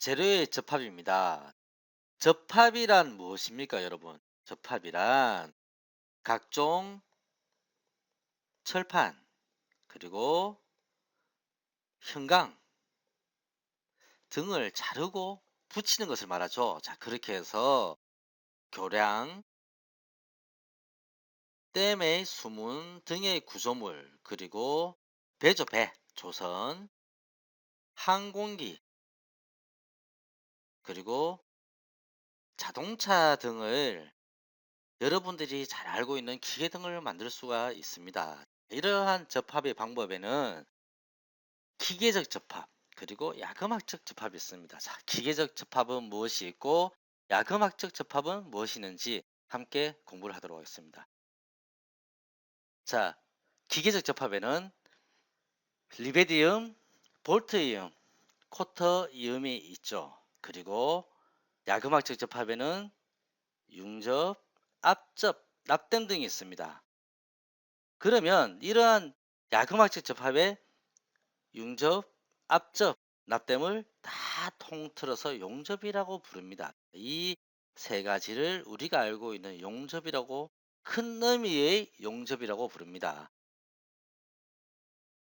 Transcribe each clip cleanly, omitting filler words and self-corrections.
재료의 접합입니다. 접합이란 무엇입니까, 여러분? 접합이란 각종 철판, 그리고 형광 등을 자르고 붙이는 것을 말하죠. 자, 그렇게 해서 교량, 댐의 수문 등의 구조물, 그리고 배죠, 배, 조선, 항공기, 그리고 자동차 등을 여러분들이 잘 알고 있는 기계 등을 만들 수가 있습니다. 이러한 접합의 방법에는 기계적 접합, 그리고 야금학적 접합이 있습니다. 자, 기계적 접합은 무엇이 있고 야금학적 접합은 무엇이 있는지 함께 공부를 하도록 하겠습니다. 자, 기계적 접합에는 리베디움, 볼트이움, 쿼터이움이 있죠. 그리고 야금학적 접합에는 융접, 압접, 납땜 등이 있습니다. 그러면 이러한 야금학적 접합의 융접, 압접, 납땜을 다 통틀어서 용접이라고 부릅니다. 이 세 가지를 우리가 알고 있는 용접이라고, 큰 의미의 용접이라고 부릅니다.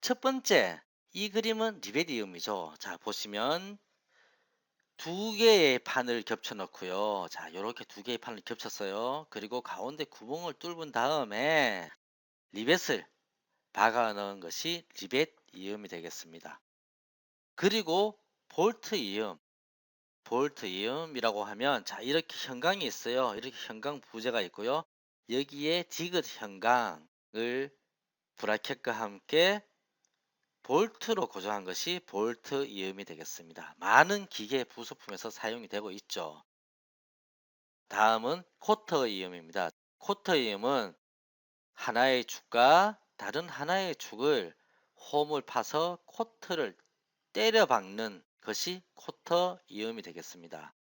첫 번째, 이 그림은 리베디움이죠. 자, 보시면 두 개의 판을 겹쳐 놓고요. 자, 이렇게 두 개의 판을 겹쳤어요. 그리고 가운데 구멍을 뚫은 다음에 리벳을 박아 넣은 것이 리벳 이음이 되겠습니다. 그리고 볼트 이음, 볼트 이음이라고 하면, 자, 이렇게 형광이 있어요. 이렇게 형광 부재가 있고요. 여기에 디귿 형광을 브라켓과 함께 볼트로 고정한 것이 볼트 이음이 되겠습니다. 많은 기계 부속품에서 사용이 되고 있죠. 다음은 쿼터 이음입니다. 쿼터 이음은 하나의 축과 다른 하나의 축을 홈을 파서 쿼터를 때려 박는 것이 쿼터 이음이 되겠습니다.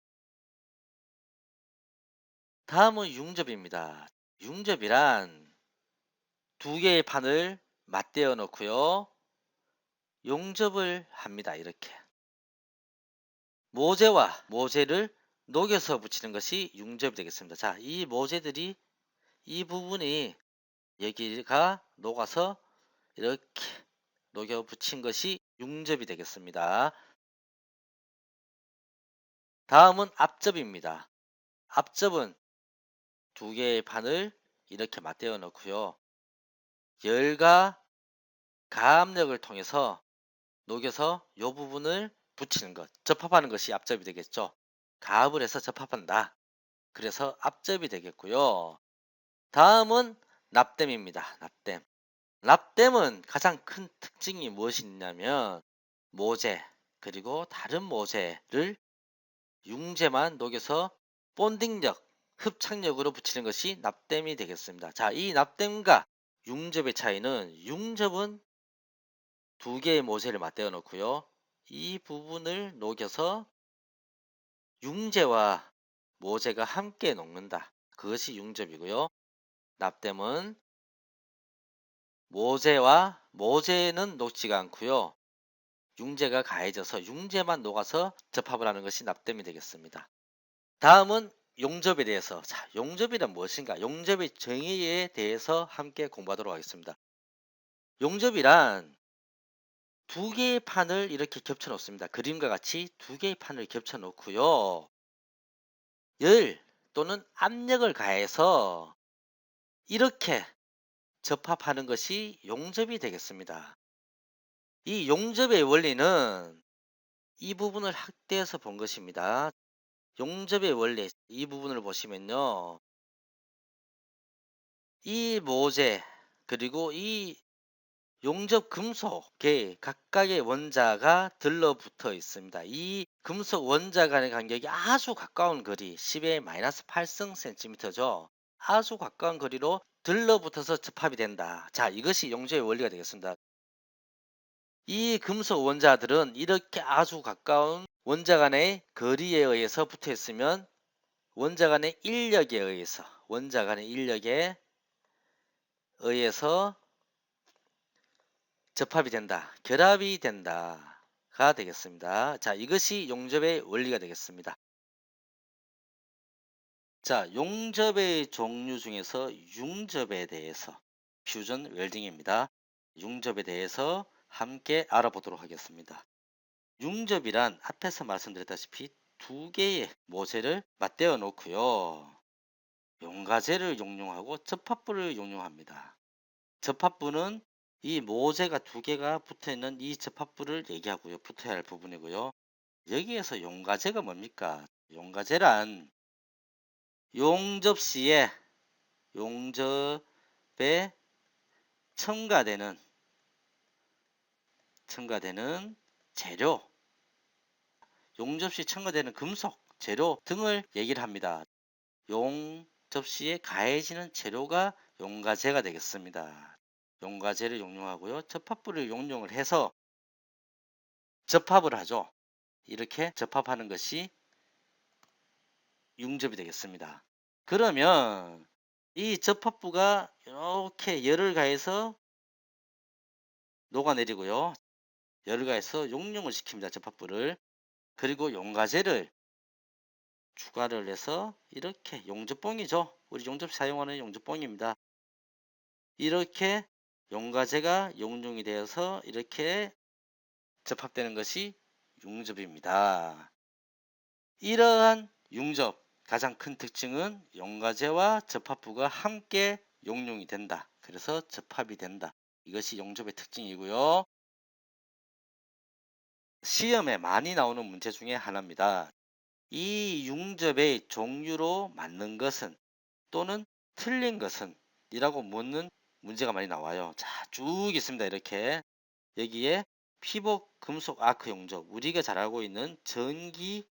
다음은 융접입니다. 융접이란 두 개의 판을 맞대어 놓고요. 용접을 합니다. 이렇게. 모재와 모재를 녹여서 붙이는 것이 융접이 되겠습니다. 자, 이 모재들이, 이 부분이 여기가 녹아서 이렇게 녹여 붙인 것이 융접이 되겠습니다. 다음은 압접입니다. 압접은 두 개의 판을 이렇게 맞대어 놓고요. 열과 가압력을 통해서 녹여서 이 부분을 붙이는 것, 접합하는 것이 압접이 되겠죠. 가압을 해서 접합한다. 그래서 압접이 되겠고요. 다음은 납땜입니다. 납땜. 납땜은 가장 큰 특징이 무엇이 있냐면 모재, 그리고 다른 모재를 융재만 녹여서 본딩력, 흡착력으로 붙이는 것이 납땜이 되겠습니다. 자, 이 납땜과 융접의 차이는, 융접은 두 개의 모재를 맞대어 놓고요. 이 부분을 녹여서 융재와 모재가 함께 녹는다. 그것이 융접이고요. 납땜은 모재는 녹지가 않고요. 융재가 가해져서 융재만 녹아서 접합을 하는 것이 납땜이 되겠습니다. 다음은 용접에 대해서, 자, 용접이란 무엇인가? 용접의 정의에 대해서 함께 공부하도록 하겠습니다. 용접이란 두 개의 판을 이렇게 겹쳐 놓습니다. 그림과 같이 두 개의 판을 겹쳐 놓고요. 열 또는 압력을 가해서 이렇게 접합하는 것이 용접이 되겠습니다. 이 용접의 원리는 이 부분을 확대해서 본 것입니다. 용접의 원리, 이 부분을 보시면요. 이 모재, 그리고 이 용접 금속에 각각의 원자가 들러붙어 있습니다. 이 금속 원자 간의 간격이 아주 가까운 거리, 10의 마이너스 8승 cm죠. 아주 가까운 거리로 들러붙어서 접합이 된다. 자, 이것이 용접의 원리가 되겠습니다. 이 금속 원자들은 이렇게 아주 가까운 원자 간의 거리에 의해서 붙어 있으면 원자 간의 인력에 의해서 접합이 된다. 결합이 된다. 되겠습니다. 자, 이것이 용접의 원리가 되겠습니다. 자, 용접의 종류 중에서 융접에 대해서 퓨전 웰딩입니다. 융접에 대해서 함께 알아보도록 하겠습니다. 융접이란 앞에서 말씀드렸다시피 두 개의 모재를 맞대어 놓고요. 용가제를 용융하고 접합부를 용융합니다. 접합부는 이 모재가 두 개가 붙어 있는 이 접합부를 얘기하고요. 붙어야 할 부분이고요. 여기에서 용가제가 뭡니까? 용가제란 용접 시에 용접에 첨가되는 재료, 용접 시 첨가되는 금속, 재료 등을 얘기를 합니다. 용접 시에 가해지는 재료가 용가제가 되겠습니다. 용가제를 용융하고요. 접합부를 용융을 해서 접합을 하죠. 이렇게 접합하는 것이 융접이 되겠습니다. 그러면 이 접합부가 이렇게 열을 가해서 녹아내리고요. 열을 가해서 용융을 시킵니다. 접합부를. 그리고 용가제를 추가를 해서 이렇게 용접봉이죠. 우리 용접 사용하는 용접봉입니다. 이렇게 용가제가 용융이 되어서 이렇게 접합되는 것이 융접입니다. 이러한 융접 가장 큰 특징은 용가제와 접합부가 함께 용융이 된다. 그래서 접합이 된다. 이것이 용접의 특징이고요. 시험에 많이 나오는 문제 중에 하나입니다. 이 융접의 종류로 맞는 것은 또는 틀린 것은 이라고 묻는 문제가 많이 나와요. 자, 쭉 있습니다. 이렇게 여기에 피복 금속 아크 용접, 우리가 잘 알고 있는 전기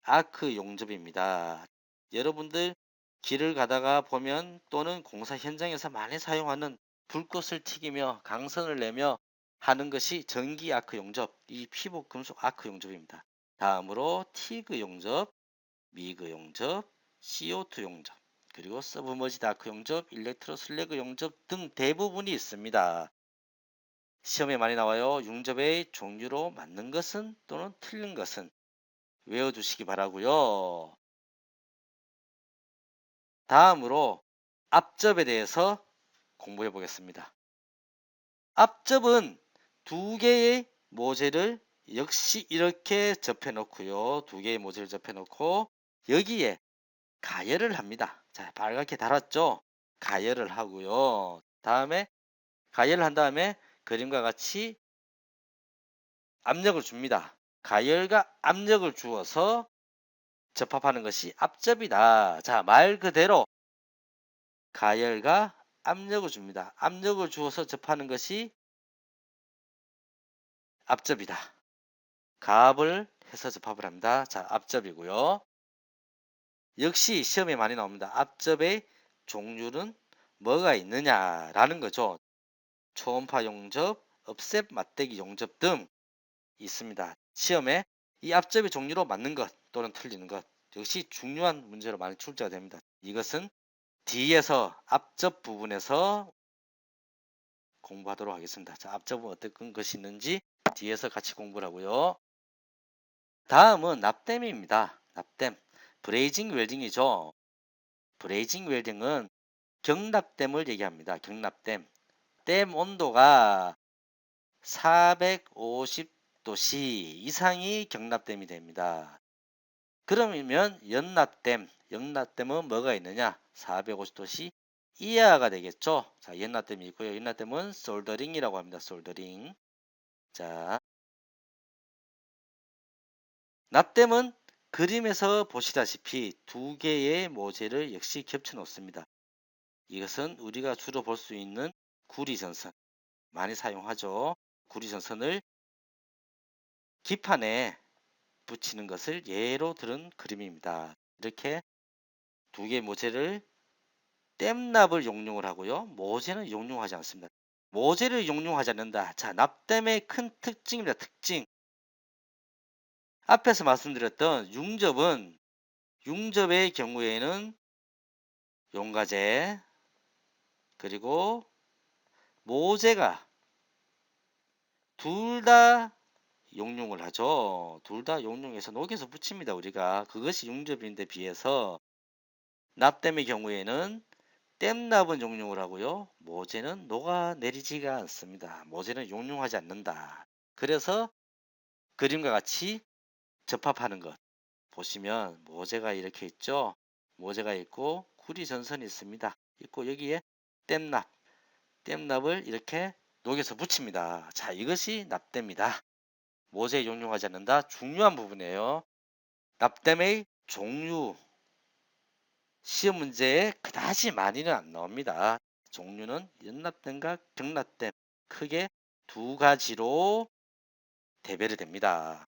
아크 용접입니다. 여러분들 길을 가다가 보면 또는 공사 현장에서 많이 사용하는 불꽃을 튀기며 강선을 내며 하는 것이 전기 아크 용접, 이 피복 금속 아크 용접입니다. 다음으로 티그 용접, 미그 용접, CO2 용접, 그리고 서브머지드 아크 용접, 일렉트로 슬래그 용접 등 대부분이 있습니다. 시험에 많이 나와요. 융접의 종류로 맞는 것은 또는 틀린 것은 외워두시기 바라고요. 다음으로 앞접에 대해서 공부해 보겠습니다. 앞접은 두 개의 모재를 역시 이렇게 접해 놓고요. 두 개의 모재를 접해 놓고 여기에 가열을 합니다. 자, 빨갛게 달았죠? 가열을 하고요. 다음에 가열을 한 다음에 그림과 같이 압력을 줍니다. 가열과 압력을 주어서 접합하는 것이 앞접이다. 자, 말 그대로 가열과 압력을 줍니다. 압력을 주어서 접하는 것이 앞접이다. 가압을 해서 접합을 합니다. 자, 앞접이고요. 역시 시험에 많이 나옵니다. 앞접의 종류는 뭐가 있느냐라는 거죠. 초음파 용접, 업셋 맞대기 용접 등 있습니다. 시험에 이 앞접의 종류로 맞는 것 또는 틀리는 것 역시 중요한 문제로 많이 출제가 됩니다. 이것은 뒤에서 앞접 부분에서 공부하도록 하겠습니다. 자, 앞접은 어떤 것이 있는지 뒤에서 같이 공부를 하고요. 다음은 납땜입니다. 납땜. 브레이징 웰딩이죠. 브레이징 웰딩은 경납땜을 얘기합니다. 경납땜. 땜 온도가 450도씨 이상이 경납땜이 됩니다. 그러면 연납땜은 뭐가 있느냐? 450도씨 이하가 되겠죠. 자, 연납땜이 있고요. 연납땜은 솔더링이라고 합니다. 솔더링. 자, 납땜은 그림에서 보시다시피 두 개의 모재를 역시 겹쳐 놓습니다. 이것은 우리가 주로 볼 수 있는 구리전선 많이 사용하죠. 구리전선을 기판에 붙이는 것을 예로 들은 그림입니다. 이렇게 두 개의 모재를 땜납을 용융을 하고요. 모재는 용융하지 않습니다. 모재를 용융하지 않는다. 자, 납땜의 큰 특징입니다. 특징. 앞에서 말씀드렸던 융접의 경우에는 용가제 그리고 모재가 둘 다 용융을 하죠. 둘 다 용융해서 녹여서 붙입니다. 우리가 그것이 융접인데 비해서 납땜의 경우에는 땜납은 용융을 하고요. 모재는 녹아내리지가 않습니다. 모재는 용융하지 않는다. 그래서 그림과 같이 접합하는 것 보시면 모재가 이렇게 있죠. 모재가 있고 구리 전선이 있습니다. 있고 여기에 땜납, 땜납을 이렇게 녹여서 붙입니다. 자, 이것이 납땜이다. 모재에 용융하지 않는다. 중요한 부분이에요. 납땜의 종류 시험 문제에 그다지 많이는 안 나옵니다. 종류는 연납댐과 경납댐 크게 두 가지로 대별이 됩니다.